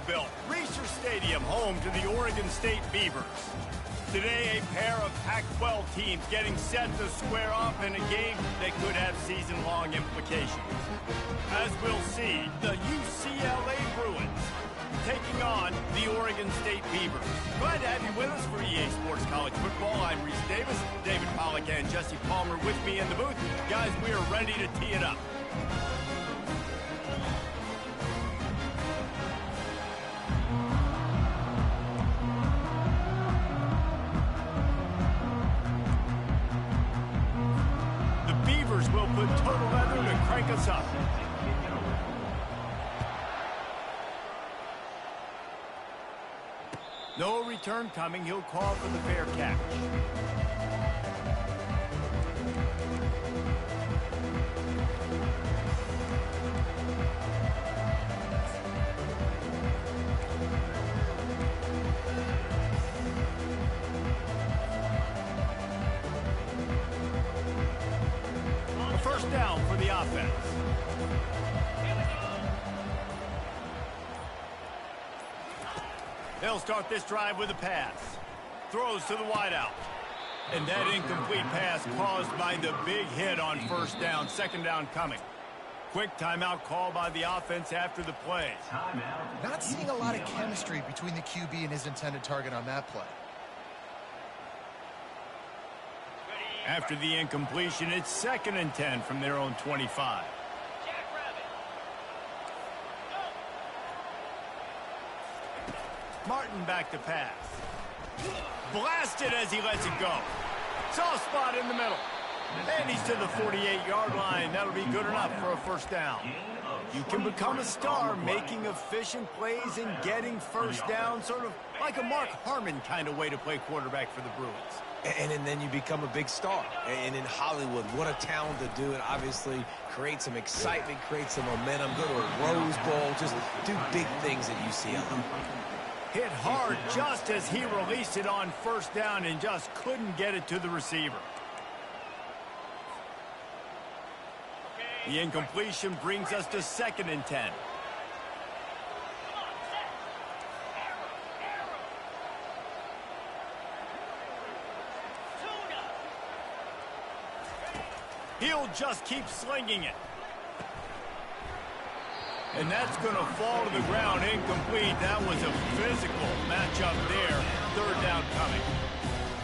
built Research Stadium home to the Oregon State Beavers. Today, a pair of Pac-12 teams getting set to square off in a game that could have season-long implications. As we'll see, the UCLA Bruins taking on the Oregon State Beavers. Glad to have you with us for EA Sports College Football. I'm Reese Davis, David Pollack and Jesse Palmer with me in the booth. Guys, we are ready to tee it up. Will put total leather to crank us up. No return coming. He'll call for the fair catch. First down for the offense. They'll start this drive with a pass. Throws to the wideout. And that incomplete pass caused by the big hit on first down. Second down coming. Quick timeout call by the offense after the play. Not seeing a lot of chemistry between the QB and his intended target on that play. After the incompletion, it's 2nd and 10 from their own 25. Martin back to pass. Blasted as he lets it go. Soft spot in the middle. And he's to the 48-yard line. That'll be good enough for a first down. You can become a star making efficient plays and getting first down, sort of like a Mark Harmon kind of way to play quarterback for the Bruins. And then you become a big star. And in Hollywood, what a talent to do it. Obviously, create some excitement, create some momentum, go to a Rose Bowl, just do big things at UCLA. Hit hard just as he released it on first down and just couldn't get it to the receiver. The incompletion brings us to 2nd and 10. He'll just keep slinging it. And that's going to fall to the ground incomplete. That was a physical matchup there. Third down coming.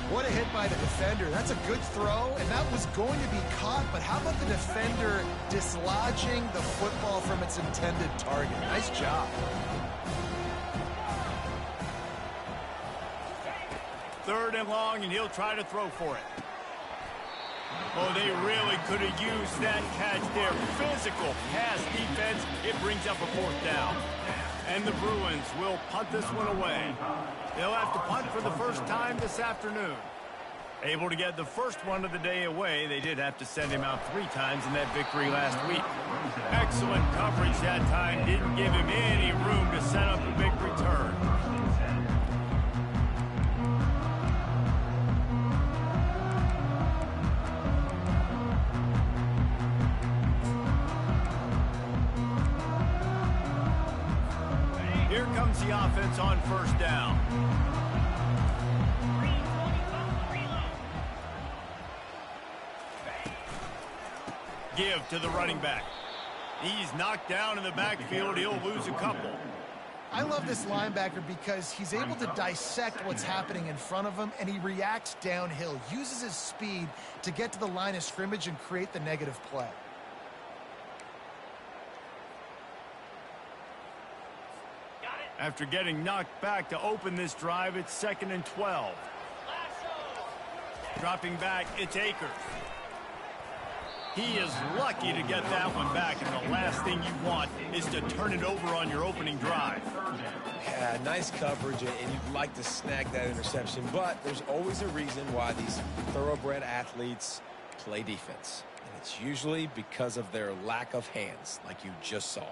What a hit by the defender. That's a good throw, and that was going to be caught, but how about the defender dislodging the football from its intended target? Nice job. Third and long, and he'll try to throw for it. Oh, they really could have used that catch there. Physical pass defense. It brings up a fourth down. And the Bruins will punt this one away. They'll have to punt for the first time this afternoon. Able to get the first one of the day away. They did have to send him out 3 times in that victory last week. Excellent coverage that time. Didn't give him any room to set up a big return. Here comes the offense on first down. Give to the running back. He's knocked down in the backfield. He'll lose a couple. I love this linebacker because he's able to dissect what's happening in front of him, and he reacts downhill, uses his speed to get to the line of scrimmage and create the negative play. After getting knocked back to open this drive, it's 2nd and 12. Dropping back, it's Akers. He is lucky to get that one back, and the last thing you want is to turn it over on your opening drive. Yeah, nice coverage, and you'd like to snag that interception, but there's always a reason why these thoroughbred athletes play defense, and it's usually because of their lack of hands, like you just saw.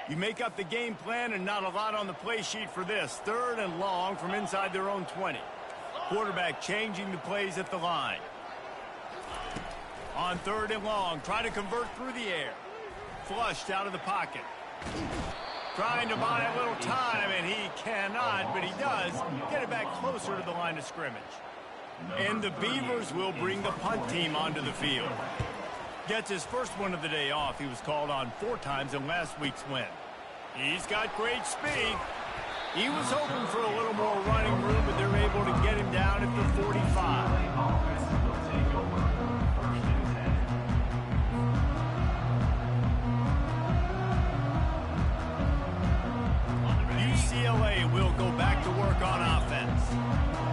You make up the game plan and not a lot on the play sheet for this. 3rd and long from inside their own 20. Quarterback changing the plays at the line. On 3rd and long, try to convert through the air. Flushed out of the pocket. Trying to buy a little time, and he cannot, but he does get it back closer to the line of scrimmage. And the Beavers will bring the punt team onto the field. Gets his first one of the day off. He was called on 4 times in last week's win. He's got great speed. He was hoping for a little more running room, but they're able to get him down at the 45. UCLA will go back to work on offense.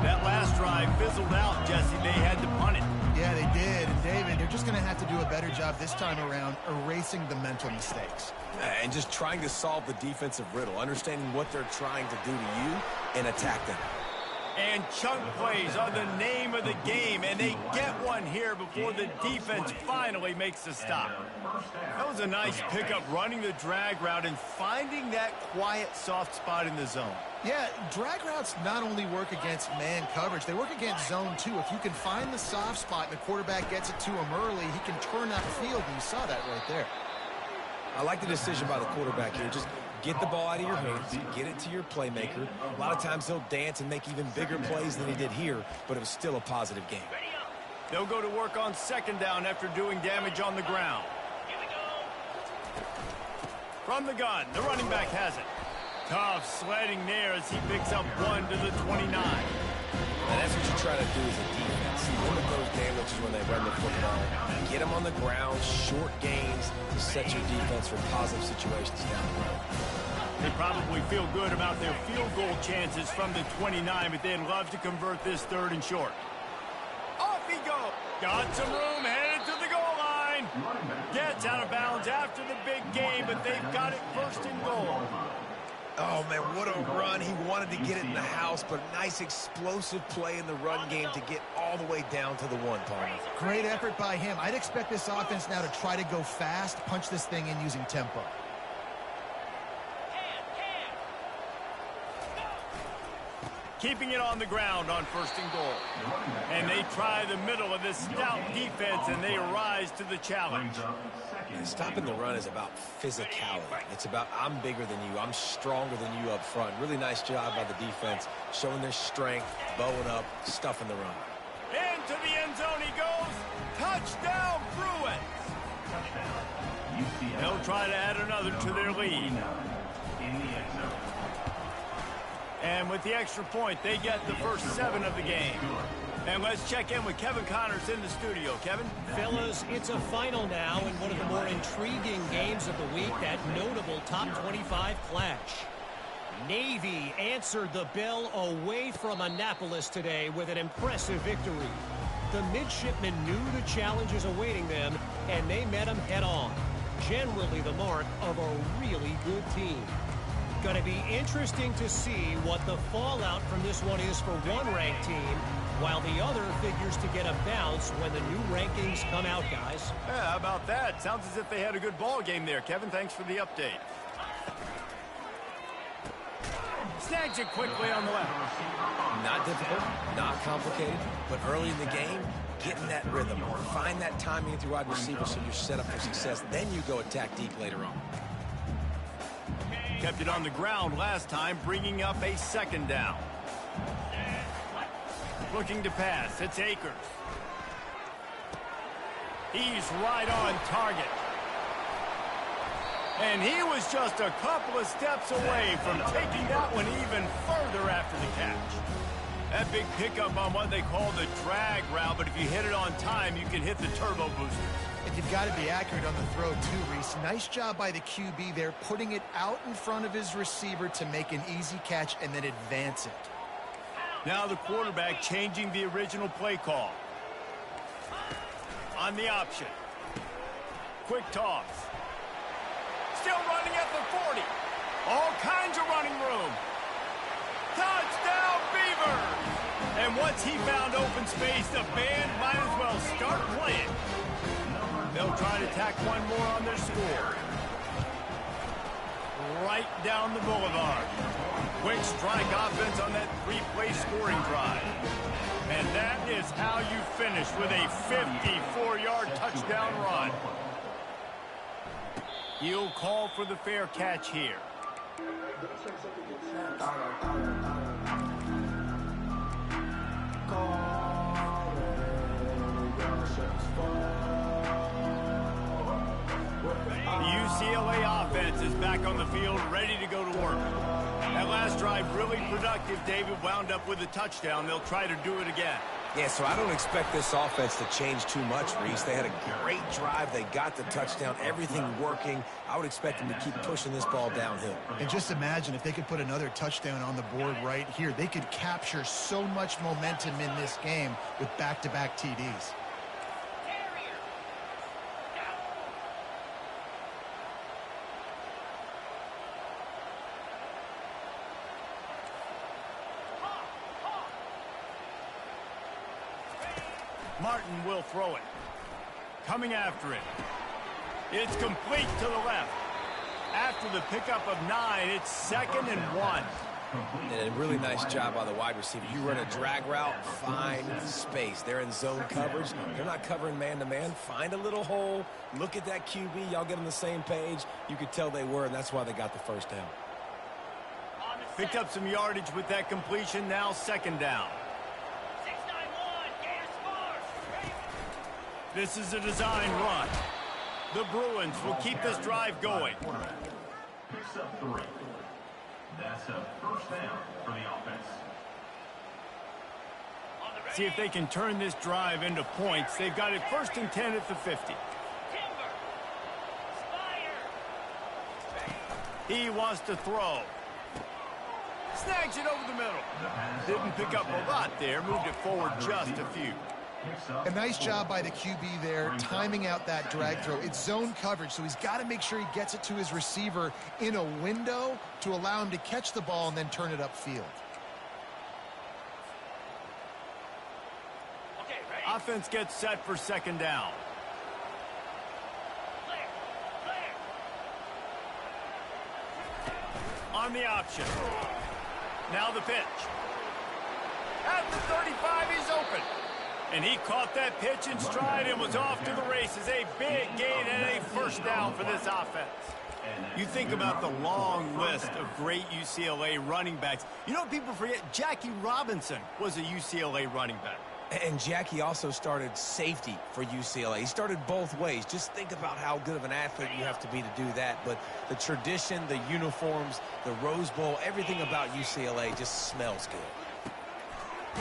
That last drive fizzled out, Jesse. They had to punt it. Yeah, they did. And David, they're just going to have to do a better job this time around erasing the mental mistakes. And just trying to solve the defensive riddle, understanding what they're trying to do to you and attack them. And chunk plays are the name of the game, and they get one here before the defense finally makes the stop. That was a nice pickup, running the drag route and finding that quiet, soft spot in the zone. Yeah, drag routes not only work against man coverage, they work against zone too. If you can find the soft spot and the quarterback gets it to him early, he can turn that field, and you saw that right there. I like the decision by the quarterback here. Just get the ball out of your hands, get it to your playmaker. A lot of times he'll dance and make even bigger plays than he did here, but it was still a positive game. They'll go to work on second down after doing damage on the ground. From the gun, the running back has it. Tough sledding there as he picks up 1 to the 29. And that's what you try to do as a defense. Limit those damages when they run the football. Get them on the ground, short gains to set your defense for positive situations down the road. They probably feel good about their field goal chances from the 29, but they'd love to convert this 3rd and short. Off he goes. Got some room, headed to the goal line. Gets out of bounds after the big game, but they've got it 1st and goal. Oh, man, what a run. He wanted to get it in the house, but nice explosive play in the run game to get all the way down to the 1, Palmer. Great effort by him. I'd expect this offense now to try to go fast, punch this thing in using tempo. Keeping it on the ground on 1st and goal. And they try the middle of this stout defense, and they rise to the challenge. Stopping the run is about physicality. It's about I'm bigger than you, I'm stronger than you up front. Really nice job by the defense, showing their strength, bowing up, stuffing the run. Into the end zone he goes. Touchdown, Bruins. They'll try to add another to their lead. And with the extra point, they get the first 7 of the game. And let's check in with Kevin Connors in the studio. Kevin? Fellas, it's a final now in one of the more intriguing games of the week, that notable top 25 clash. Navy answered the bell away from Annapolis today with an impressive victory. The midshipmen knew the challenges awaiting them, and they met them head-on. Generally the mark of a really good team. Going to be interesting to see what the fallout from this one is for one ranked team, while the other figures to get a bounce when the new rankings come out, guys. Yeah, how about that? Sounds as if they had a good ball game there. Kevin, thanks for the update. Snags it quickly on the left. Not difficult, not complicated, but early in the game, getting that rhythm. Find that timing with your wide receiver so you're set up for success. Then you go attack deep later on. Kept it on the ground last time, bringing up a 2nd down. Looking to pass. It's Akers. He's right on target. And he was just a couple of steps away from taking that one even further after the catch. That big pickup on what they call the drag route, but if you hit it on time, you can hit the turbo boosters. And you've got to be accurate on the throw too, Reese. Nice job by the QB there, putting it out in front of his receiver to make an easy catch and then advance it. Now the quarterback changing the original play call. On the option. Quick toss. Still running at the 40. All kinds of running room. Touchdown, Beavers! And once he found open space, the band might as well start playing. They'll try to tack one more on their score. Right down the boulevard. Quick strike offense on that 3-play scoring drive. And that is how you finish with a 54-yard touchdown run. He'll call for the fair catch here. The UCLA offense is back on the field, ready to go to work. That last drive really productive. David wound up with a touchdown. They'll try to do it again. Yeah, so I don't expect this offense to change too much, Reese. They had a great drive. They got the touchdown, everything working. I would expect them to keep pushing this ball downhill. And just imagine if they could put another touchdown on the board right here. They could capture so much momentum in this game with back-to-back TDs. Martin will throw it. Coming after it. It's complete to the left. After the pickup of 9, it's 2nd and 1. And a really nice job by the wide receiver. You run a drag route, find space. They're in zone coverage. They're not covering man-to-man. Find a little hole. Look at that QB. Y'all get on the same page. You could tell they were, and that's why they got the first down. Picked up some yardage with that completion. Now 2nd down. This is a design run. The Bruins will keep this drive going. Picks up 3. That's a first down for the offense. See if they can turn this drive into points. They've got it 1st and 10 at the 50. He wants to throw. Snags it over the middle. Didn't pick up a lot there. Moved it forward just a few. A nice job by the QB there, timing out that drag throw. It's zone coverage, so he's got to make sure he gets it to his receiver in a window to allow him to catch the ball and then turn it upfield. Offense gets set for 2nd down. On the option. Now the pitch. At the 35, he's open. And he caught that pitch in stride and was off to the races. A big gain and a first down for this offense. You think about the long list of great UCLA running backs. You know what people forget? Jackie Robinson was a UCLA running back. And Jackie also started safety for UCLA. He started both ways. Just think about how good of an athlete you have to be to do that. But the tradition, the uniforms, the Rose Bowl, everything about UCLA just smells good.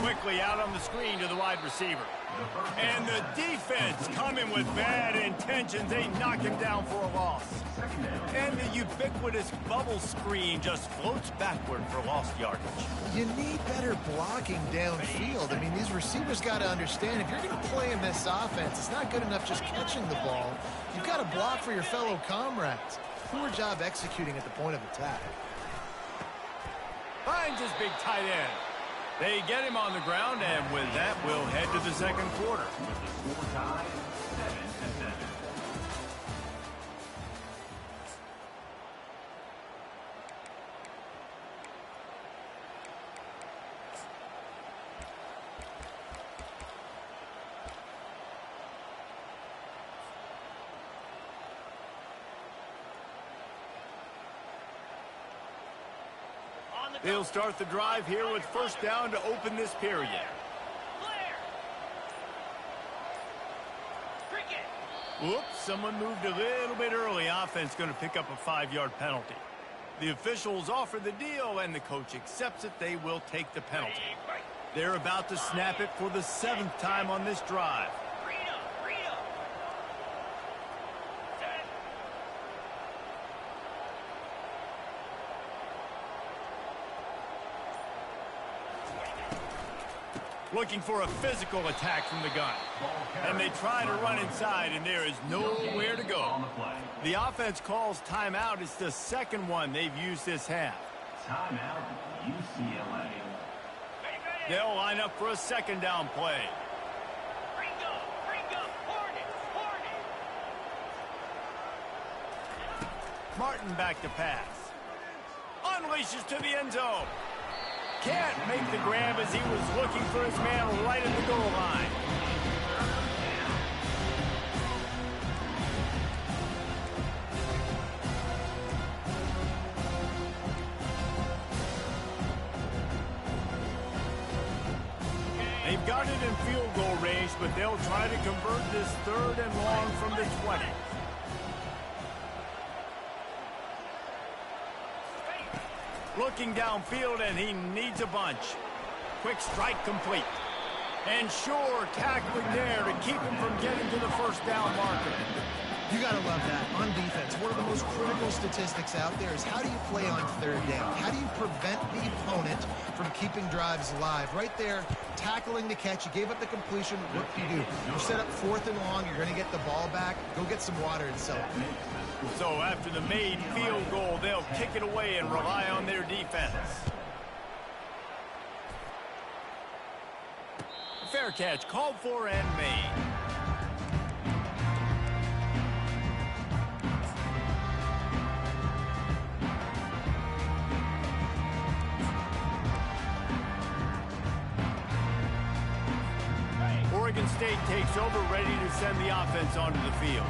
Quickly out on the screen to the wide receiver. And the defense coming with bad intentions. They knock him down for a loss. And the ubiquitous bubble screen just floats backward for lost yardage. You need better blocking downfield. I mean, these receivers got to understand, if you're going to play in this offense, it's not good enough just catching the ball. You've got to block for your fellow comrades. Poor job executing at the point of attack. Finds his big tight end. They get him on the ground, and with that, we'll head to the 2nd quarter. With the score tied 7-7. They'll start the drive here with 1st down to open this period. Whoops, someone moved a little bit early. Offense going to pick up a 5-yard penalty. The officials offer the deal, and the coach accepts it. They will take the penalty. They're about to snap it for the 7th time on this drive. Looking for a physical attack from the gun. And they try to run inside, and there is nowhere to go. The offense calls timeout. It's the 2nd one they've used this half. Timeout, UCLA. They'll line up for a 2nd down play. Martin back to pass. Unleashes to the end zone. Can't make the grab as he was looking for his man right at the goal line. They've got it in field goal range, but they'll try to convert this 3rd and long from the 20. Looking downfield, and he needs a bunch. Quick strike complete. And sure, tackling there to keep him from getting to the first down marker. You got to love that. On defense, one of the most critical statistics out there is how do you play on 3rd down? How do you prevent the opponent from keeping drives alive? Right there, tackling the catch. You gave up the completion. What do? You set up 4th and long. You're going to get the ball back. Go get some water and celebrate. So after the made field goal, they'll kick it away and rely on their defense. Fair catch called for and made. Oregon State takes over, ready to send the offense onto the field.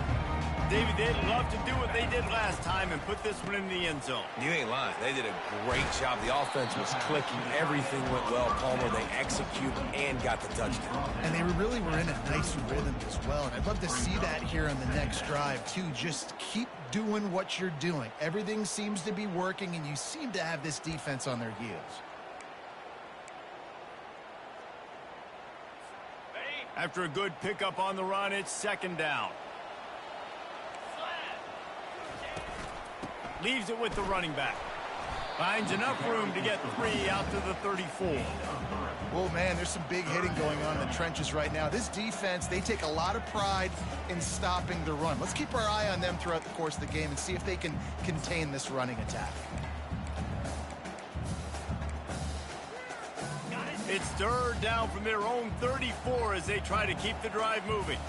David, they'd love to do what they did last time and put this one in the end zone. You ain't lying. They did a great job. The offense was clicking. Everything went well. Palmer, they executed and got the touchdown. And they really were in a nice rhythm as well. And I'd love to see that here on the next drive, too. Just keep doing what you're doing. Everything seems to be working, and you seem to have this defense on their heels. After a good pickup on the run, it's 2nd down. Leaves it with the running back. Finds enough room to get 3 out to the 34. Well, man, there's some big hitting going on in the trenches right now. This defense, they take a lot of pride in stopping the run. Let's keep our eye on them throughout the course of the game and see if they can contain this running attack. It's 3rd down from their own 34 as they try to keep the drive moving.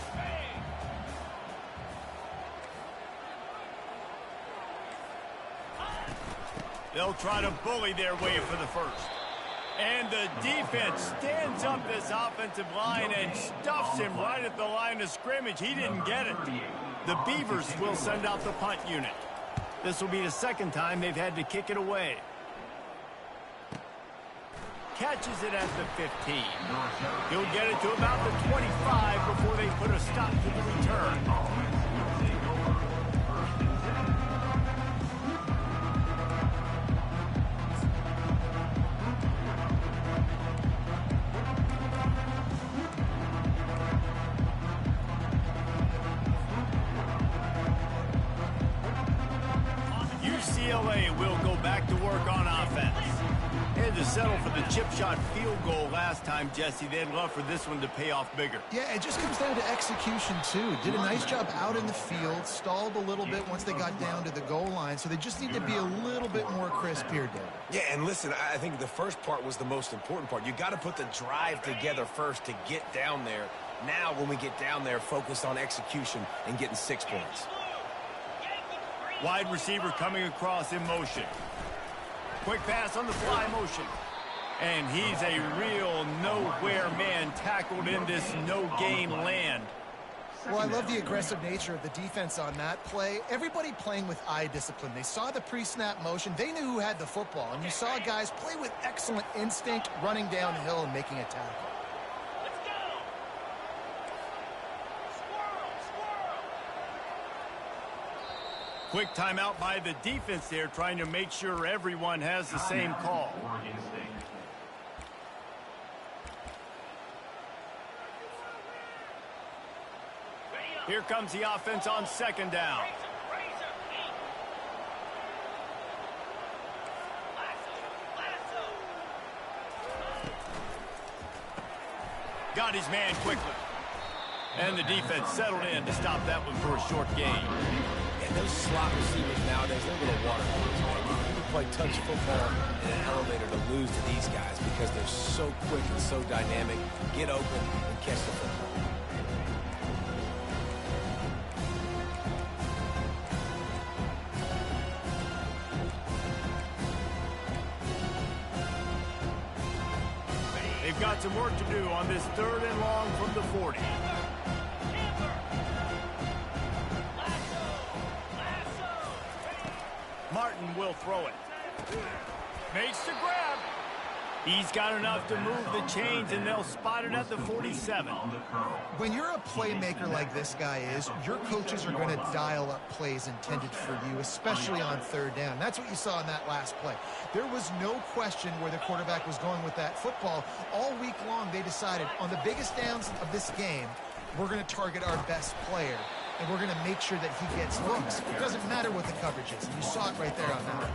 They'll try to bully their way for the first. And the defense stands up this offensive line and stuffs him right at the line of scrimmage. He didn't get it. The Beavers will send out the punt unit. This will be the 2nd time they've had to kick it away. Catches it at the 15. He'll get it to about the 25 before they put a stop to the return. UCLA will go back to work on offense. Had to settle for the chip shot field goal last time, Jesse. They'd love for this one to pay off bigger. Yeah, it just comes down to execution, too. Did a nice job out in the field, stalled a little bit once they got down to the goal line, so they just need to be a little bit more crisp here, David. Yeah, and listen, I think the first part was the most important part. You got to put the drive together first to get down there. Now, when we get down there, focus on execution and getting 6 points. Wide receiver coming across in motion. Quick pass on the fly motion. And he's a real nowhere man tackled in this no-game land. Well, I love the aggressive nature of the defense on that play. Everybody playing with eye discipline. They saw the pre-snap motion. They knew who had the football. And you saw guys play with excellent instinct, running downhill and making a tackle. Quick timeout by the defense there, trying to make sure everyone has the same call. Here comes the offense on 2nd down. Got his man quickly. And the defense settled in to stop that one for a short gain. And those slot receivers nowadays, they're a little water hoses, man. You play touch football in an elevator to lose to these guys because they're so quick and so dynamic. Get open and catch the football. They've got some work to do on this 3rd and long from the 40. Martin will throw it. Makes the grab. He's got enough to move the chains, and they'll spot it at the 47. When you're a playmaker like this guy is, your coaches are going to dial up plays intended for you, especially on third down. That's what you saw in that last play. There was no question where the quarterback was going with that football. All week long, they decided on the biggest downs of this game, we're going to target our best player, and we're going to make sure that he gets looks. It doesn't matter what the coverage is. You saw it right there on that.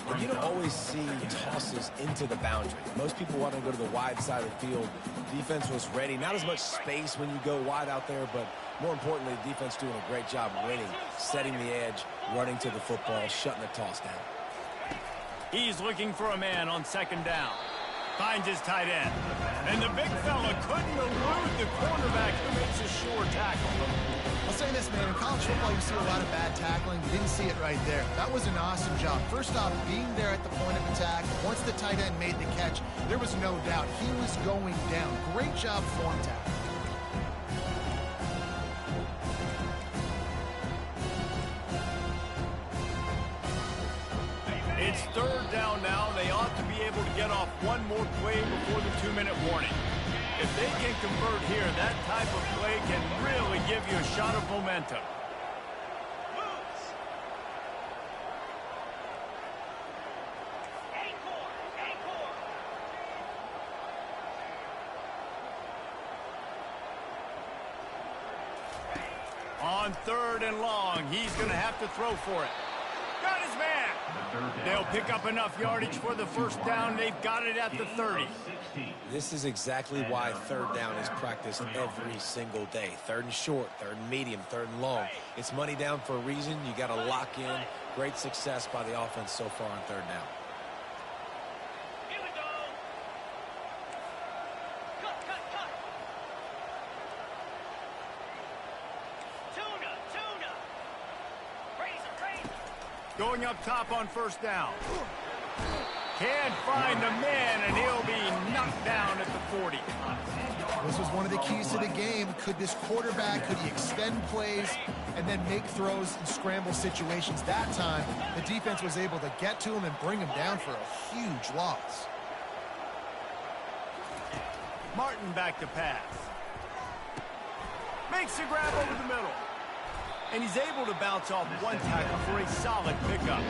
But you don't always see tosses into the boundary. Most people want to go to the wide side of the field. Defense was ready. Not as much space when you go wide out there, but more importantly, the defense doing a great job winning, setting the edge, running to the football, shutting the toss down. He's looking for a man on second down. Finds his tight end. And the big fella couldn't elude the cornerback who makes a sure tackle. I'll say this, man, in college football, you see a lot of bad tackling. You didn't see it right there. That was an awesome job. First off, being there at the point of attack. Once the tight end made the catch, there was no doubt he was going down. Great job form tackle. It's third down now. They ought to be able to get off one more play before the 2-minute warning. If they can convert here, that type of play can really give you a shot of momentum. On third and long, he's going to have to throw for it. Got his man. They'll pick up enough yardage for the first down. They've got it at the 30. This is exactly why third down is practiced every single day. Third and short, third and medium, third and long. It's money down for a reason. You got to lock in. Great success by the offense so far on third down. Going up top on first down. Can't find the man, and he'll be knocked down at the 40. This was one of the keys to the game. Could this quarterback, could he extend plays and then make throws in scramble situations? That time, the defense was able to get to him and bring him down for a huge loss. Martin back to pass. Makes the grab over the middle. And he's able to bounce off one tackle for a solid pickup.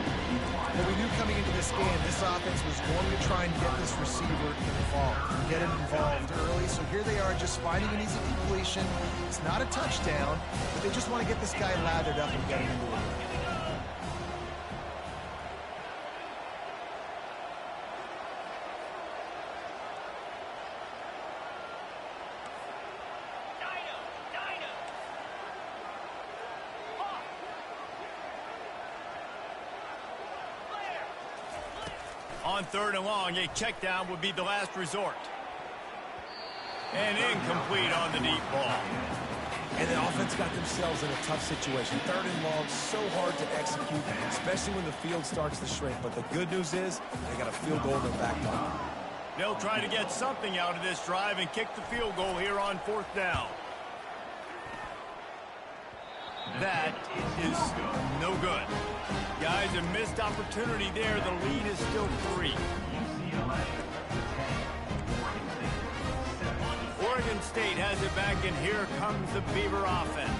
Well, we knew coming into this game, this offense was going to try and get this receiver involved, get him involved early. So here they are just finding an easy completion. It's not a touchdown, but they just want to get this guy lathered up and get him into it. On third and long, a check down would be the last resort. And incomplete on the deep ball. And the offense got themselves in a tough situation. Third and long, so hard to execute, especially when the field starts to shrink. But the good news is they got a field goal in their back pocket. They'll try to get something out of this drive and kick the field goal here on fourth down. That is no good. Guys, a missed opportunity there. The lead is still 3. Oregon State has it back, and here comes the Beaver offense.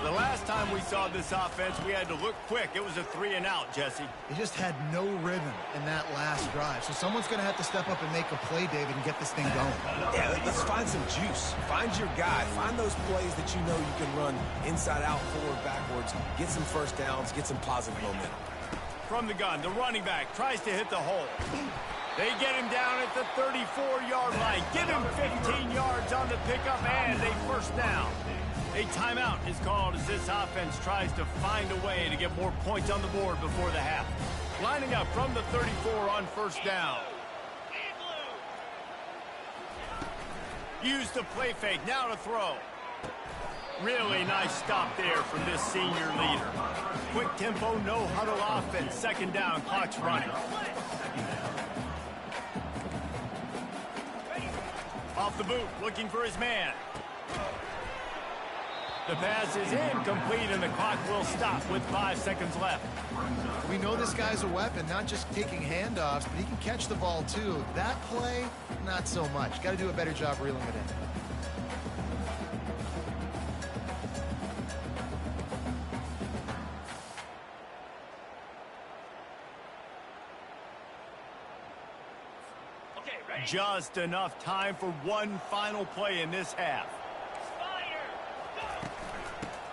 The last time we saw this offense, we had to look quick. It was a 3-and-out, Jesse. They just had no rhythm in that last drive. So someone's going to have to step up and make a play, David, and get this thing going. Yeah, let's find some juice. Find your guy. Find those plays that you know you can run inside out, forward, backwards. Get some first downs. Get some positive momentum. From the gun, the running back tries to hit the hole. They get him down at the 34-yard line. Give him 15 yards on the pickup and a first down. A timeout is called as this offense tries to find a way to get more points on the board before the half. Lining up from the 34 on first down. Use the play fake, now to throw. Really nice stop there from this senior leader. Quick tempo, no huddle offense. Second down, clock's running. Off the boot, looking for his man. The pass is incomplete, and the clock will stop with 5 seconds left. We know this guy's a weapon, not just taking handoffs, but he can catch the ball too. That play, not so much. Got to do a better job reeling it in. Just enough time for one final play in this half.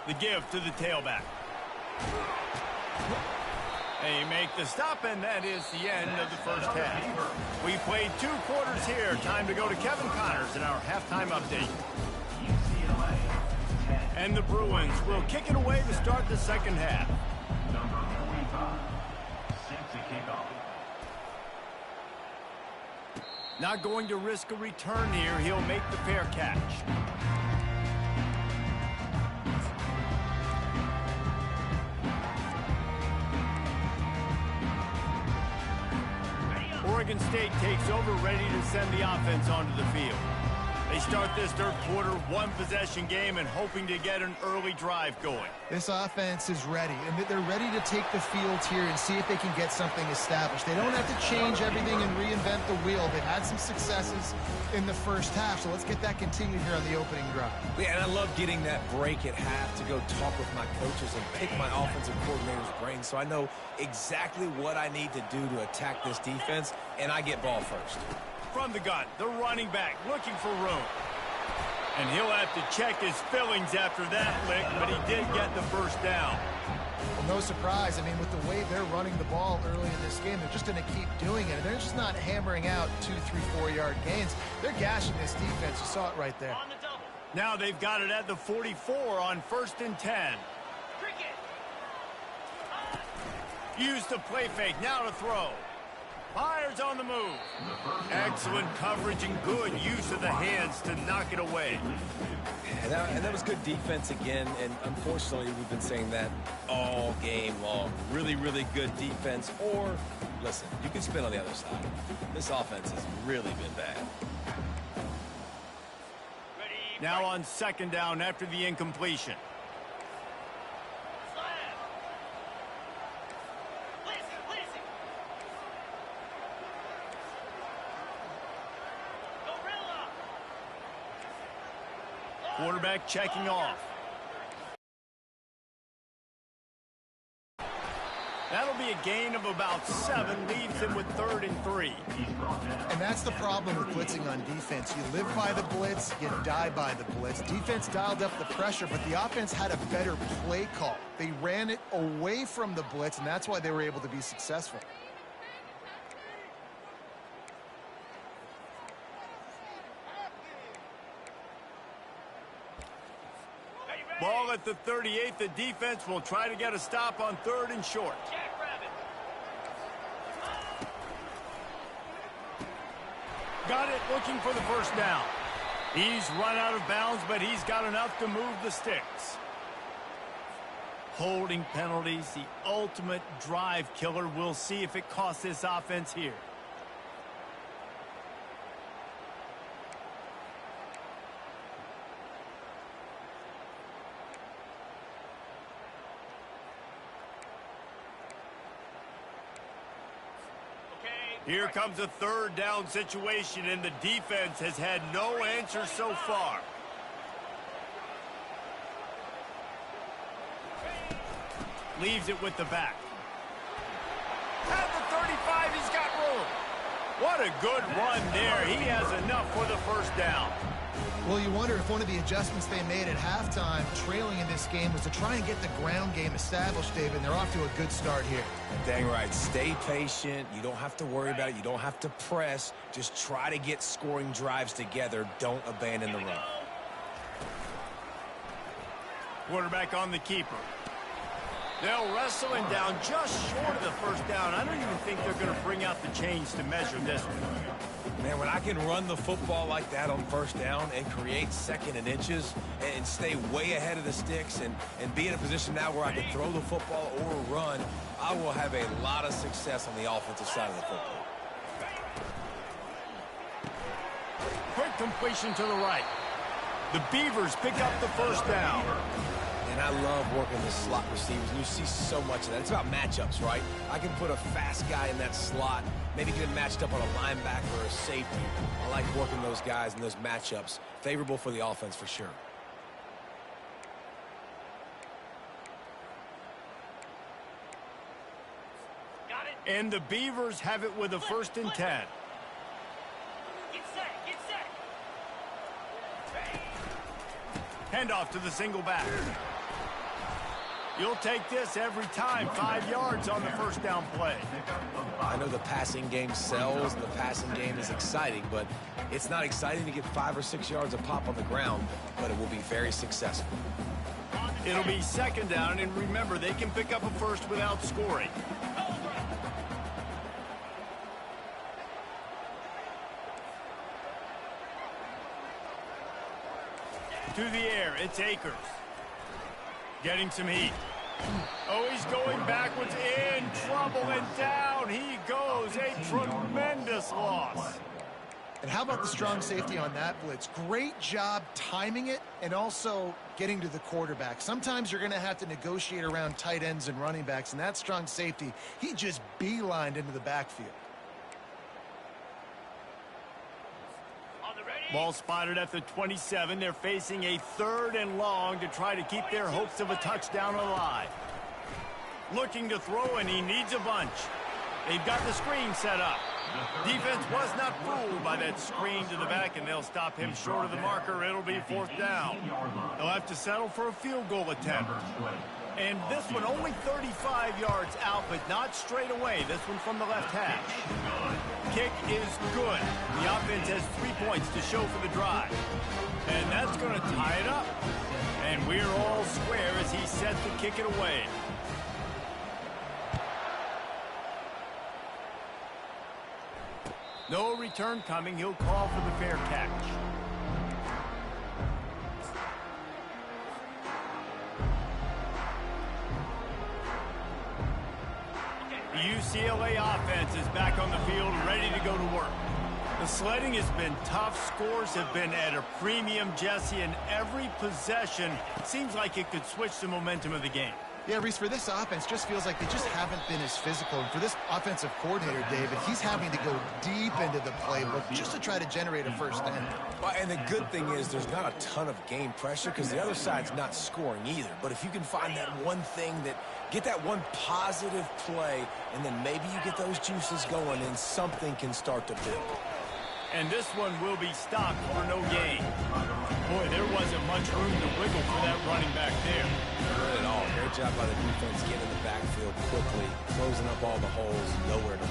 The give to the tailback. They make the stop, and that is the end of the first half. We played 2 quarters here. Time to go to Kevin Connors in our halftime update. And the Bruins will kick it away to start the second half. Number 45, set to kick off. Not going to risk a return here. He'll make the fair catch. Oregon State takes over, ready to send the offense onto the field. They start this third quarter, 1-possession game, and hoping to get an early drive going. This offense is ready, and they're ready to take the field here and see if they can get something established. They don't have to change everything and reinvent the wheel. They've had some successes in the first half, so let's get that continued here on the opening drive. Yeah, and I love getting that break at half to go talk with my coaches and pick my offensive coordinator's brain so I know exactly what I need to do to attack this defense, and I get ball first. From the gun, the running back looking for room. And he'll have to check his fillings after that lick, but he did get the first down. Well, no surprise. I mean, with the way they're running the ball early in this game, they're just going to keep doing it. They're just not hammering out 2, 3, 4-yard gains. They're gashing this defense. You saw it right there. On the double. Now they've got it at the 44 on 1st and 10. Use the play fake. Now to throw. Fires on the move. Excellent coverage and good use of the hands to knock it away. And that was good defense again, and unfortunately we've been saying that all game long. Really, really good defense, or, listen, you can spin on the other side. This offense has really been bad. Now on 2nd down after the incompletion. Quarterback checking off. That'll be a gain of about 7, leaves him with 3rd and 3. And that's the problem with blitzing on defense. You live by the blitz, you die by the blitz. Defense dialed up the pressure, but the offense had a better play call. They ran it away from the blitz, and that's why they were able to be successful. Ball at the 38. The defense will try to get a stop on 3rd and short. Got it, looking for the first down. He's run out of bounds, but he's got enough to move the sticks. Holding penalties, the ultimate drive killer. We'll see if it costs this offense here. Here comes a 3rd down situation, and the defense has had no answer so far. Leaves it with the back. At the 35, he's got room. What a good run there. He has enough for the first down. Well, you wonder if one of the adjustments they made at halftime, trailing in this game, was to try and get the ground game established, David, and they're off to a good start here. Dang right. Stay patient. You don't have to worry about it. You don't have to press. Just try to get scoring drives together. Don't abandon the run. Quarterback on the keeper. They'll wrestle him down just short of the first down. I don't even think they're going to bring out the chains to measure this one. Man, when I can run the football like that on 1st down and create 2nd and inches and stay way ahead of the sticks and be in a position now where I can throw the football or run, I will have a lot of success on the offensive side of the football. Quick completion to the right. The Beavers pick up the first down. And I love working the slot receivers, and you see so much of that. It's about matchups, right? I can put a fast guy in that slot, maybe get him matched up on a linebacker or a safety. I like working those guys in those matchups. Favorable for the offense for sure. And the Beavers have it with a 1st and 10. Get set, get set. Handoff to the single back. You'll take this every time. 5 yards on the first down play. I know the passing game sells, and the passing game is exciting, but it's not exciting to get 5 or 6 yards a pop on the ground, but it will be very successful. It'll be 2nd down, and remember, they can pick up a first without scoring. To the air, it's Akers. Getting some heat. Oh, he's going backwards, in trouble, and down he goes. A tremendous loss. And how about the strong safety on that blitz? Great job timing it and also getting to the quarterback. Sometimes you're going to have to negotiate around tight ends and running backs, and that strong safety, he just beelined into the backfield. Ball spotted at the 27. They're facing a 3rd and long to try to keep their hopes of a touchdown alive. Looking to throw, and he needs a bunch. They've got the screen set up. Defense was not fooled by that screen to the back, and they'll stop him short of the marker. It'll be 4th down. They'll have to settle for a field goal attempt. And this one only 35 yards out, but not straight away. This one from the left hash. Kick is good. The offense has 3 points to show for the drive. And that's going to tie it up. And we're all square as he sets to kick it away. No return coming. He'll call for the fair catch. The UCLA offense is back on the field, ready to go to work. The sledding has been tough. Scores have been at a premium, Jesse, and every possession seems like it could switch the momentum of the game. Yeah, Reese, for this offense, just feels like they just haven't been as physical. And for this offensive coordinator, David, he's having to go deep into the playbook just to try to generate a first down. Well, and the good thing is there's not a ton of game pressure because the other side's not scoring either. But if you can find that one thing get that one positive play, and then maybe you get those juices going and something can start to build. And this one will be stopped for no gain. Boy, there wasn't much room to wiggle for that running back there. Not at all. Great job by the defense getting in the backfield quickly, closing up all the holes, nowhere to run.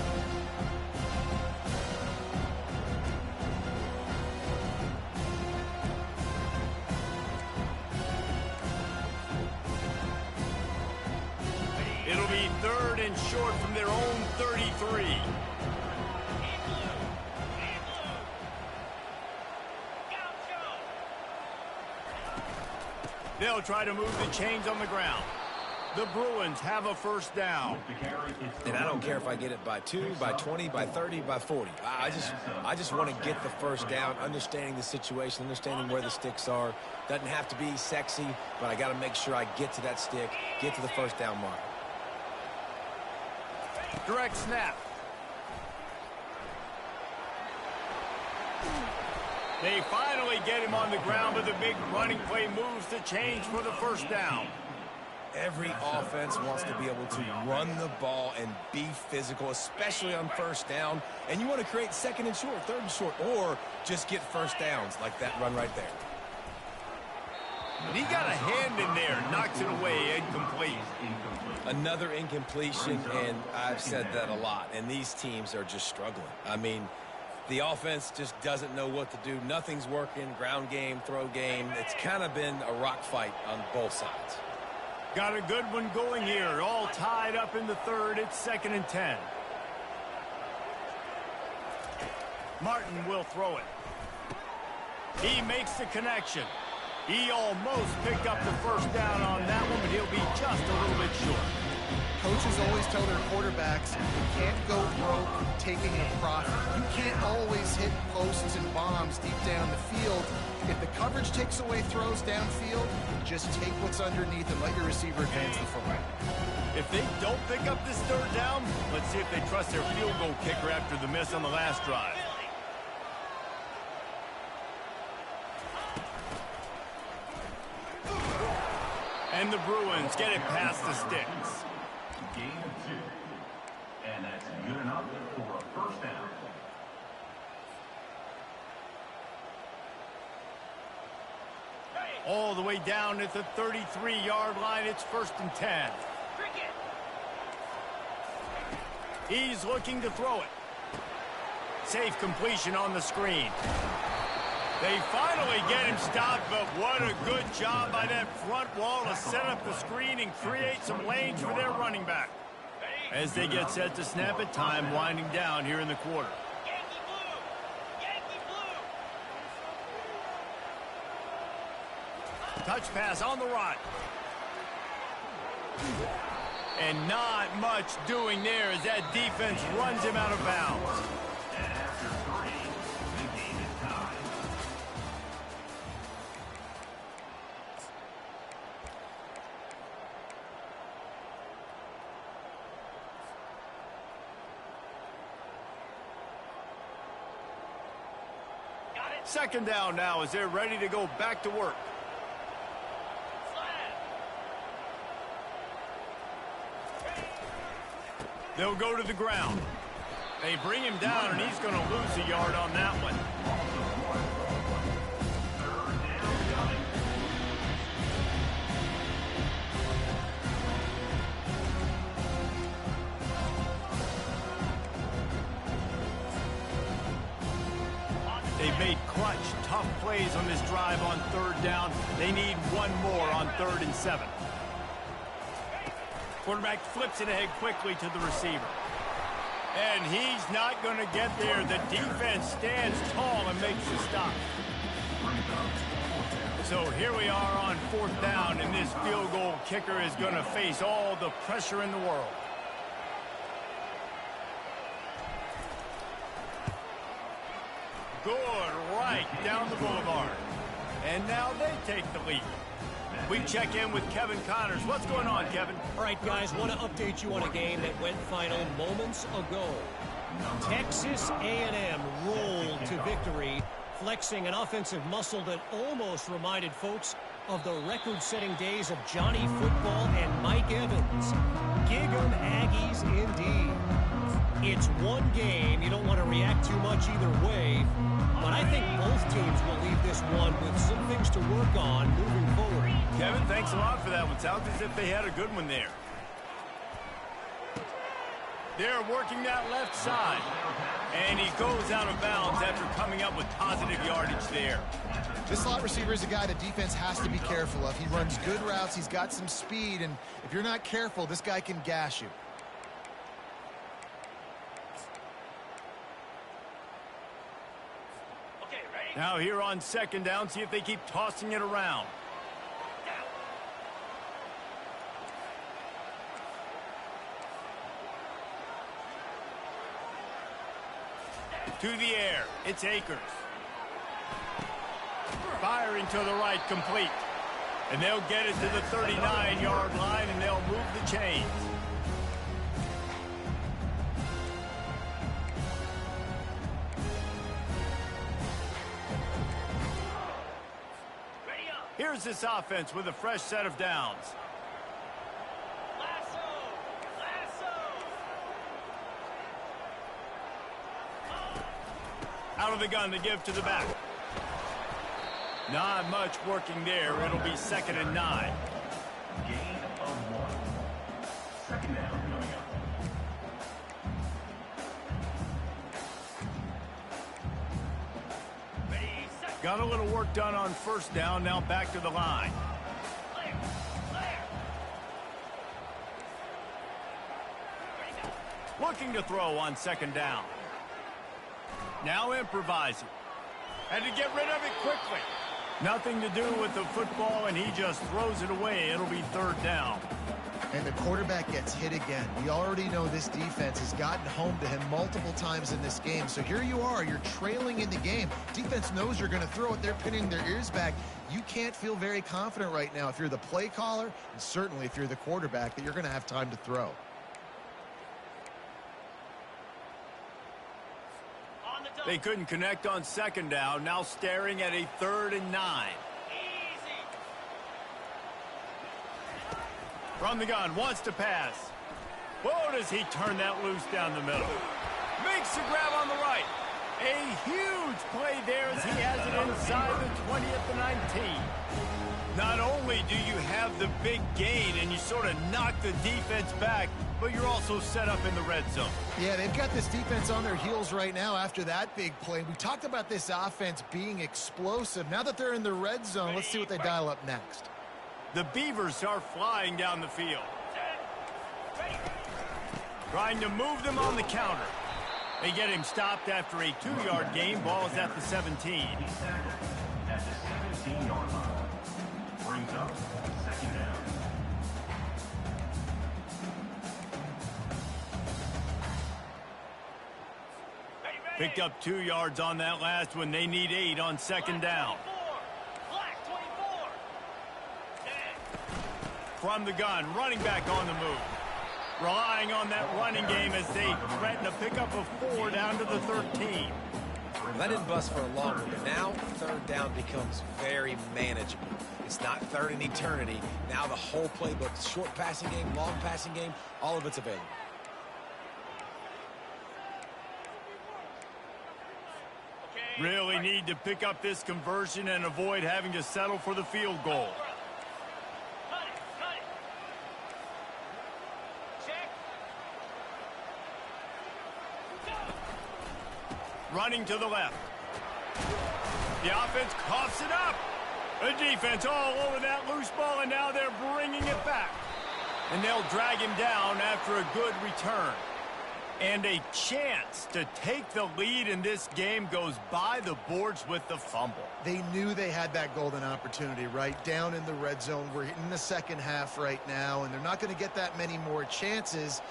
It'll be 3rd and short from their own 33. They'll try to move the chains on the ground. The Bruins have a first down. And I don't care if I get it by 2, by 20, by 30, by 40. I just want to get the first down, understanding the situation, understanding where the sticks are. Doesn't have to be sexy, but I got to make sure I get to that stick, get to the first down mark. Direct snap. They finally get him on the ground, but the big running play moves the chains for the first down. Every offense wants to be able to run the ball and be physical, especially on first down. And you want to create 2nd and short, 3rd and short, or just get first downs like that run right there. And he got a hand in there, knocks it away, incomplete. Another incompletion, and I've said that a lot, and these teams are just struggling. I mean, the offense just doesn't know what to do. Nothing's working, ground game, throw game. It's kind of been a rock fight on both sides. Got a good one going here, all tied up in the 3rd. It's 2nd and 10. Martin will throw it. He makes the connection. He almost picked up the first down on that one, but he'll be just a little bit short. Coaches always tell their quarterbacks, you can't go broke taking a profit. You can't always hit posts and bombs deep down the field. If the coverage takes away throws downfield, just take what's underneath and let your receiver advance the football. If they don't pick up this third down, let's see if they trust their field goal kicker after the miss on the last drive. And the Bruins get it past the sticks. Gain of 2. And that's good enough for a first down. All the way down at the 33-yard line, it's 1st and 10. He's looking to throw it. Safe completion on the screen. They finally get him stopped, but what a good job by that front wall to set up the screen and create some lanes for their running back. As they get set to snap it, time winding down here in the quarter. Yankee blue! Yankee blue! Touch pass on the run. And not much doing there as that defense runs him out of bounds. And after 3, the game is tied. Got it! 2nd down now as they're ready to go back to work. They'll go to the ground. They bring him down, and he's going to lose a yard on that one. They've made clutch, tough plays on this drive on 3rd down. They need one more on 3rd and 7. Quarterback flips it ahead quickly to the receiver. And he's not going to get there. The defense stands tall and makes the stop. So here we are on 4th down, and this field goal kicker is going to face all the pressure in the world. Good, right down the boulevard. And now they take the lead. We check in with Kevin Connors. What's going on, Kevin? All right, guys, want to update you on a game that went final moments ago. Texas A&M rolled to victory, flexing an offensive muscle that almost reminded folks of the record-setting days of Johnny Football and Mike Evans. Gig 'em Aggies indeed. It's one game. You don't want to react too much either way, but I think both teams will leave this one with some things to work on moving forward. Kevin, thanks a lot for that one. Sounds as if they had a good one there. They're working that left side. And he goes out of bounds after coming up with positive yardage there. This slot receiver is a guy the defense has to be careful of. He runs good routes. He's got some speed. And if you're not careful, this guy can gash you. Okay, ready? Now here on 2nd down, see if they keep tossing it around. To the air, it's Akers. Firing to the right, complete. And they'll get it to the 39-yard line, and they'll move the chains. Ready up! Here's this offense with a fresh set of downs. Lasso! Lasso! Out of the gun to give to the back. Not much working there. It'll be 2nd and 9. Gain of 1. 2nd down coming up. Ready, set, Got a little work done on 1st down. Now back to the line. clear! Clear! Ready, go! Looking to throw on 2nd down. Now improvising. Had to get rid of it quickly. Nothing to do with the football, and he just throws it away. It'll be 3rd down. And the quarterback gets hit again. We already know this defense has gotten home to him multiple times in this game. So here you are, you're trailing in the game. Defense knows you're going to throw it. They're pinning their ears back. You can't feel very confident right now if you're the play caller, and certainly if you're the quarterback, that you're going to have time to throw. They couldn't connect on second down. Now staring at a 3rd and 9. From the gun, wants to pass. Whoa, does he turn that loose down the middle. Makes the grab on the right. A huge play there as he has it inside the 20 at the 19. Not only do you have the big gain and you sort of knock the defense back, but you're also set up in the red zone. Yeah, they've got this defense on their heels right now after that big play. We talked about this offense being explosive. Now that they're in the red zone, let's see what they dial up next. The Beavers are flying down the field. Trying to move them on the counter. They get him stopped after a 2-yard gain. Ball is at the 17. At the 17-yard line. Brings up 2nd down. Picked up 2 yards on that last one. They need 8 on 2nd down. From the gun, running back on the move. Relying on that running game as they threaten a pickup of 4 down to the 13. Well, that didn't bust for a long one, but now 3rd down becomes very manageable. It's not 3rd and eternity. Now the whole playbook, short passing game, long passing game, all of it's available. Really need to pick up this conversion and avoid having to settle for the field goal. Running to the left. The offense coughs it up. The defense all over that loose ball, and now they're bringing it back. And they'll drag him down after a good return. And a chance to take the lead in this game goes by the boards with the fumble. They knew they had that golden opportunity right down in the red zone. We're in the second half right now, and they're not going to get that many more chances.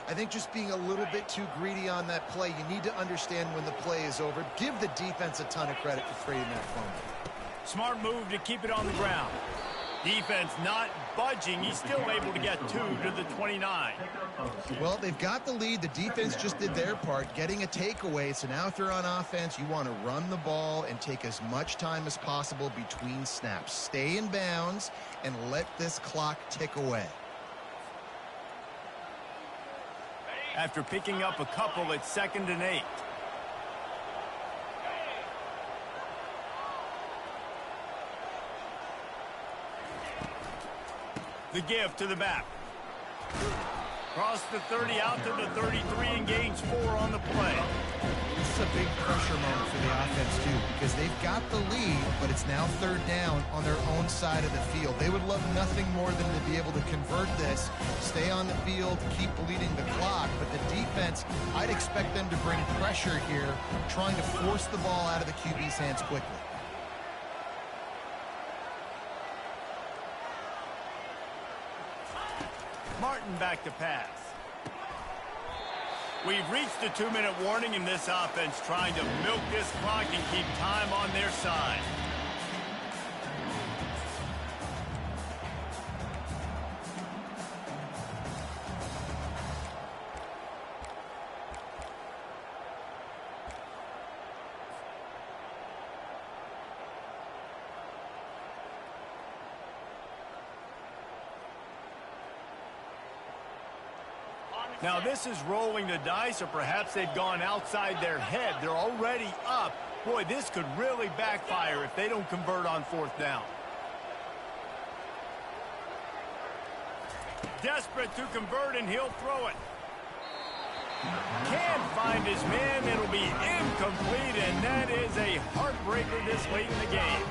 I think just being a little bit too greedy on that play. You need to understand when the play is over. Give the defense a ton of credit for creating that fumble. Smart move to keep it on the ground. Defense not budging. He's still able to get 2 to the 29. Well, they've got the lead. The defense just did their part, getting a takeaway. So now if you're on offense, you want to run the ball and take as much time as possible between snaps. Stay in bounds and let this clock tick away. After picking up a couple, it's 2nd and 8. The give to the back. Cross the 30 out to the 33 and gains 4 on the play. This is a big pressure moment for the offense, too, because they've got the lead, but it's now 3rd down on their own side of the field. They would love nothing more than to be able to convert this, stay on the field, keep bleeding the clock. But the defense, I'd expect them to bring pressure here, trying to force the ball out of the QB's hands quickly. Martin back to pass. We've reached the 2-minute warning in this offense, trying to milk this clock and keep time on their side. Now this is rolling the dice, or perhaps they've gone outside their head. They're already up. Boy, this could really backfire if they don't convert on 4th down. Desperate to convert, and he'll throw it. Can't find his man. It'll be incomplete, and that is a heartbreaker this late in the game.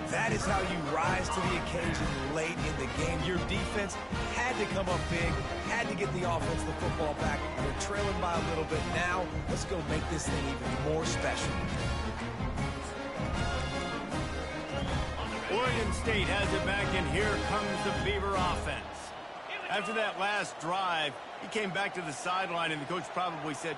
That is how you rise to the occasion late in the game. Your defense had to come up big, had to get the offense the football back. They're trailing by a little bit now. Let's go make this thing even more special. Oregon State has it back, and here comes the Beaver offense. After that last drive, he came back to the sideline, and the coach probably said,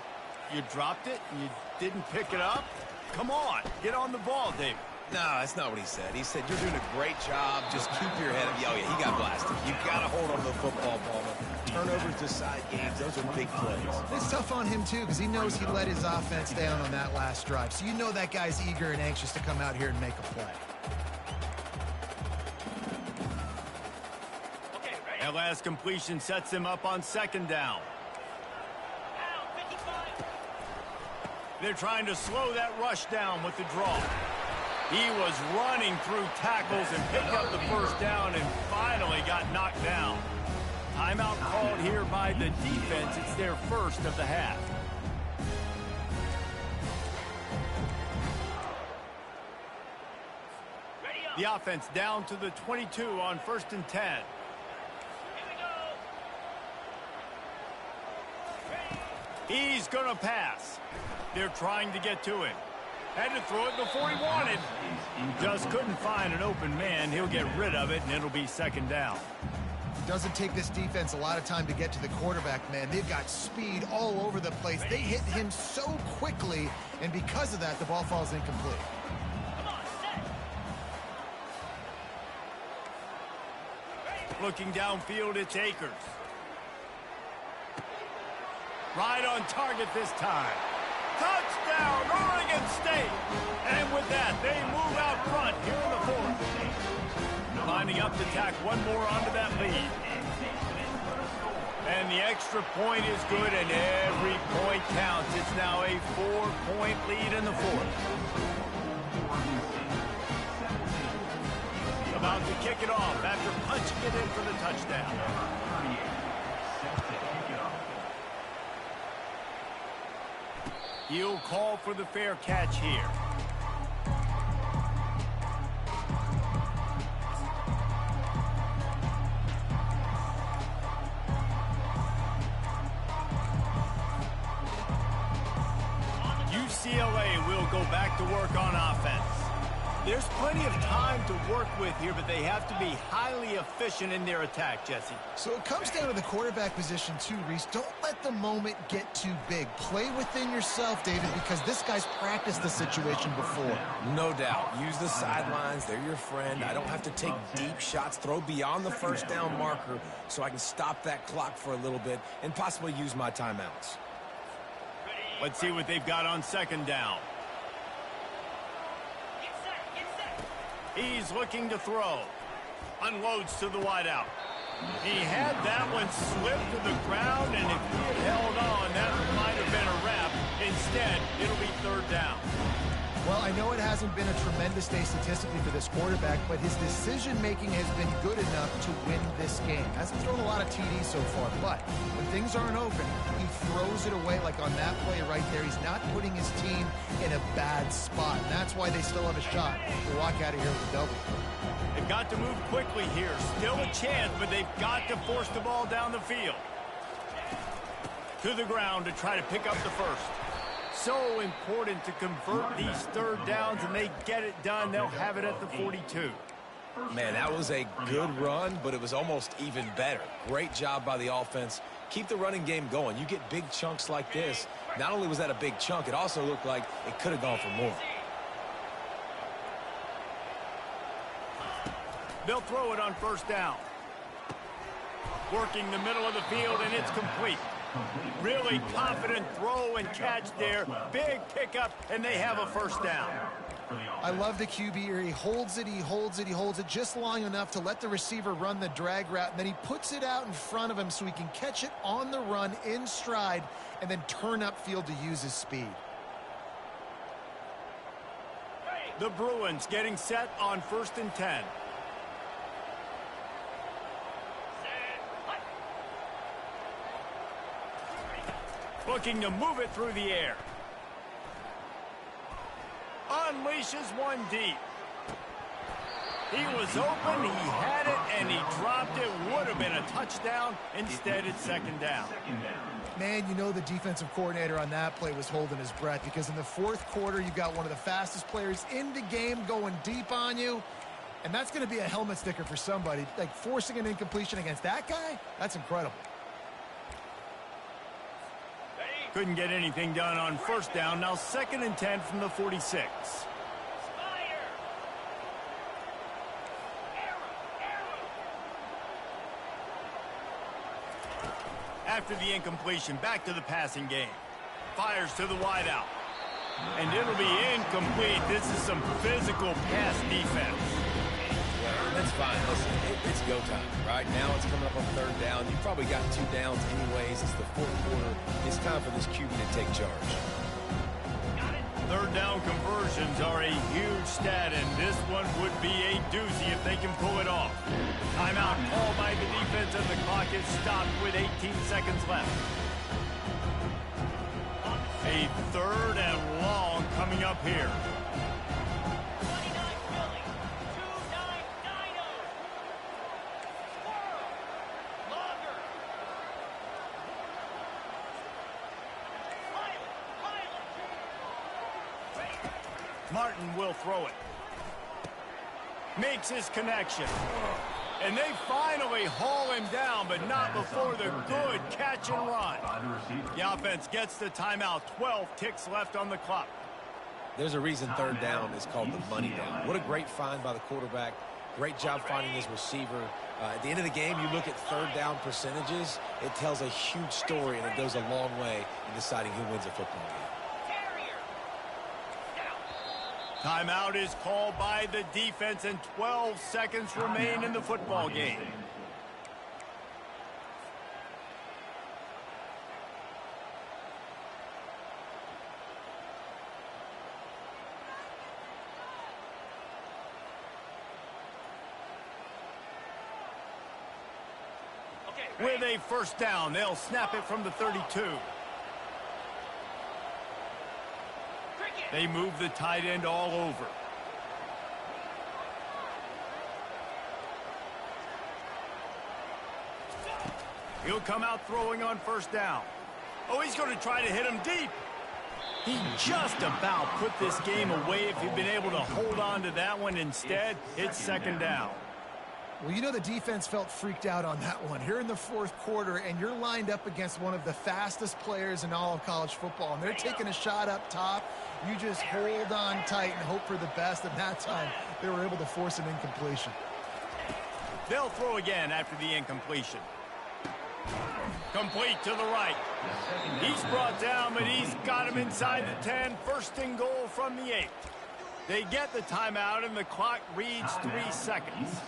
"You dropped it and you didn't pick it up? Come on, get on the ball, David." No, that's not what he said. He said, "You're doing a great job. Just keep your head up." Oh, yeah, he got blasted. You got to hold on to the football, Palmer. Turnovers decide games. Those are big plays. It's tough on him, too, because he knows he let his offense down on that last drive. So you know that guy's eager and anxious to come out here and make a play. That last completion sets him up on second down. They're trying to slow that rush down with the draw. He was running through tackles and picked up the first down and finally got knocked down. Timeout called here by the defense. It's their first of the half. The offense down to the 22 on 1st and 10. He's going to pass. They're trying to get to him. Had to throw it before he wanted. Just couldn't find an open man. He'll get rid of it, and it'll be second down. It doesn't take this defense a lot of time to get to the quarterback, man. They've got speed all over the place. They hit him so quickly, and because of that, the ball falls incomplete. Looking downfield, it's Akers. Right on target this time. Touchdown, Oregon State! And with that, they move out front here in the fourth. Lining up to tack one more onto that lead. And the extra point is good, and every point counts. It's now a 4-point lead in the fourth. About to kick it off after punching it in for the touchdown. He'll call for the fair catch here. UCLA will go back to work on offense. There's plenty of time to work with here, but they have to be highly efficient in their attack, Jesse. So it comes down to the quarterback position too, Reese. Don't let the moment get too big. Play within yourself, David, because this guy's practiced the situation before. No doubt. Use the sidelines. They're your friend. I don't have to take deep shots. Throw beyond the first down marker so I can stop that clock for a little bit and possibly use my timeouts. Let's see what they've got on second down. He's looking to throw. Unloads to the wideout. He had that one slip to the ground, and if he had held on, that might have been a wrap. Instead, it'll be third down. Well, I know it hasn't been a tremendous day statistically for this quarterback, but his decision-making has been good enough to win this game. Hasn't thrown a lot of TDs so far, but when things aren't open, he throws it away like on that play right there. He's not putting his team in a bad spot, and that's why they still have a shot to walk out of here with a double. They've got to move quickly here. Still a chance, but they've got to force the ball down the field. To the ground to try to pick up the first. So important to convert these third downs, and they get it done. They'll have it at the 42. Man, that was a good run, but it was almost even better. Great job by the offense. Keep the running game going. You get big chunks like this. Not only was that a big chunk, it also looked like it could have gone for more. They'll throw it on first down. Working the middle of the field, and it's complete. Really confident throw and catch there. Big pickup, and they have a first down. I love the QB here. He holds it, he holds it, he holds it just long enough to let the receiver run the drag route, and then he puts it out in front of him so he can catch it on the run in stride and then turn upfield to use his speed. The Bruins getting set on 1st and 10. Looking to move it through the air. Unleashes one deep. He was open, he had it, and he dropped it. Would have been a touchdown. Instead, it's second down. Man, you know the defensive coordinator on that play was holding his breath, because in the fourth quarter, you got one of the fastest players in the game going deep on you. And that's going to be a helmet sticker for somebody. Like, forcing an incompletion against that guy, that's incredible. Couldn't get anything done on first down. Now 2nd and 10 from the 46. After the incompletion, back to the passing game. Fires to the wideout. And it'll be incomplete. This is some physical pass defense. Yeah, that's fine. Listen, it's go time. Right now it's coming up on 3rd down. You've probably got 2 downs anyways. It's the 4th quarter. It's time for this QB to take charge. 3rd down conversions are a huge stat, and this one would be a doozy if they can pull it off. Timeout called by the defense, and the clock is stopped with 18 seconds left. A 3rd and long coming up here. 29 Philly, 2-9-9-0. Longer. Martin will throw it. Makes his connection. And they finally haul him down, but not before the good catch and run. The offense gets the timeout. 12 ticks left on the clock. There's a reason 3rd down is called the money down. What a great find by the quarterback. Great job finding his receiver. At the end of the game, you look at 3rd down percentages. It tells a huge story, and it goes a long way in deciding who wins a football game. Timeout is called by the defense, and 12 seconds remain in the football game. With a 1st down, they'll snap it from the 32. They move the tight end all over. He'll come out throwing on 1st down. Oh, he's going to try to hit him deep. He just about put this game away if he'd been able to hold on to that one. Instead, it's 2nd down. Well, you know the defense felt freaked out on that one. Here in the 4th quarter, and you're lined up against one of the fastest players in all of college football, and they're taking a shot up top. You just hold on tight and hope for the best, and that time they were able to force an incompletion. They'll throw again after the incompletion. Complete to the right. He's brought down, but he's got him inside the 10. 1st and goal from the 8. They get the timeout, and the clock reads 3 seconds.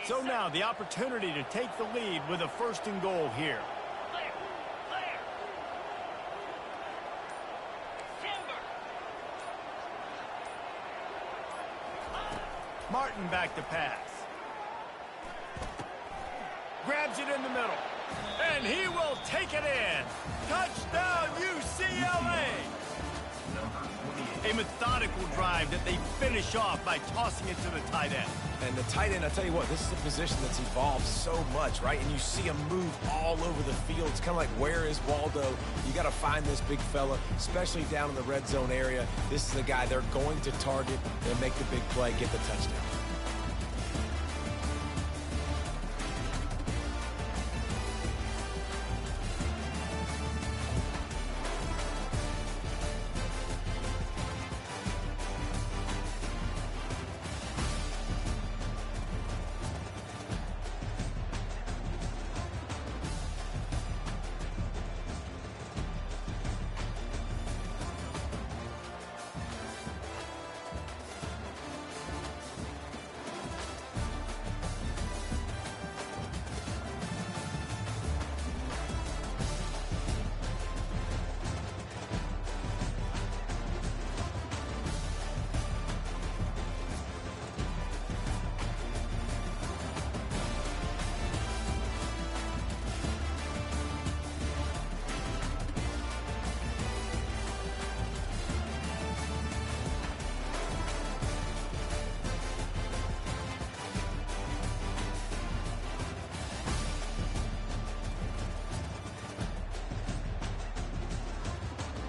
So now the opportunity to take the lead with a 1st and goal here. Martin back to pass. Grabs it in the middle. And he will take it in. Touchdown, UCLA. A methodical drive that they finish off by tossing it to the tight end. And the tight end, I tell you what, this is a position that's evolved so much, right? And you see him move all over the field. It's kind of like, where is Waldo? You got to find this big fella, especially down in the red zone area. This is the guy they're going to target and make the big play, get the touchdown.